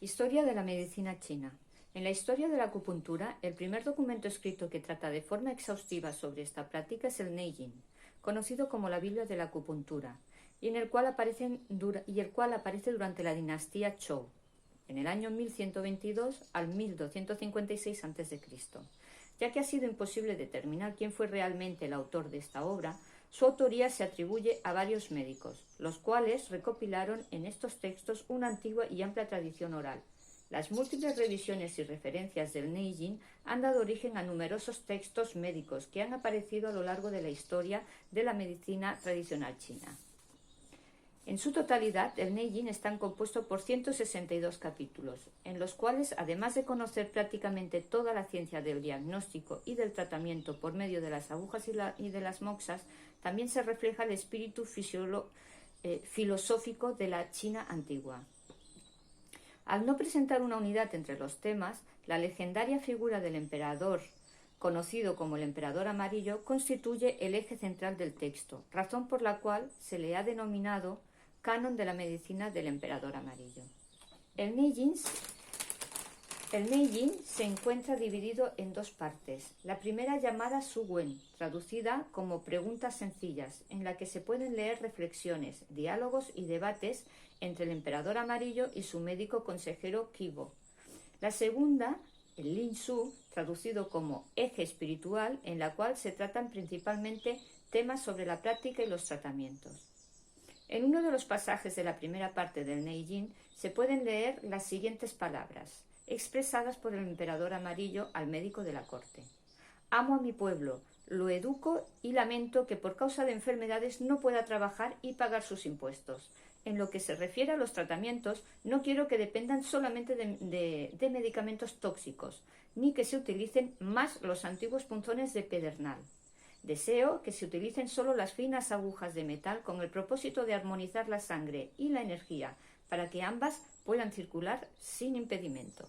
Historia de la medicina china. En la historia de la acupuntura, el primer documento escrito que trata de forma exhaustiva sobre esta práctica es el Neijing, conocido como la Biblia de la acupuntura, y el cual aparece durante la dinastía Zhou, en el año 1122 al 1256 a.C. Ya que ha sido imposible determinar quién fue realmente el autor de esta obra, su autoría se atribuye a varios médicos, los cuales recopilaron en estos textos una antigua y amplia tradición oral. Las múltiples revisiones y referencias del Neijing han dado origen a numerosos textos médicos que han aparecido a lo largo de la historia de la medicina tradicional china. En su totalidad, el Neijing está compuesto por 162 capítulos, en los cuales, además de conocer prácticamente toda la ciencia del diagnóstico y del tratamiento por medio de las agujas y de las moxas, también se refleja el espíritu filosófico de la China antigua. Al no presentar una unidad entre los temas, la legendaria figura del emperador, conocido como el emperador amarillo, constituye el eje central del texto, razón por la cual se le ha denominado Canon de la medicina del emperador amarillo. El Neijing se encuentra dividido en dos partes. La primera, llamada Su Wen, traducida como Preguntas sencillas, en la que se pueden leer reflexiones, diálogos y debates entre el emperador amarillo y su médico consejero Qibo. La segunda, el Lin Su, traducido como Eje espiritual, en la cual se tratan principalmente temas sobre la práctica y los tratamientos. En uno de los pasajes de la primera parte del Neijing se pueden leer las siguientes palabras, expresadas por el emperador amarillo al médico de la corte. Amo a mi pueblo, lo educo y lamento que por causa de enfermedades no pueda trabajar y pagar sus impuestos. En lo que se refiere a los tratamientos, no quiero que dependan solamente de medicamentos tóxicos, ni que se utilicen más los antiguos punzones de pedernal. Deseo que se utilicen solo las finas agujas de metal con el propósito de armonizar la sangre y la energía para que ambas puedan circular sin impedimento.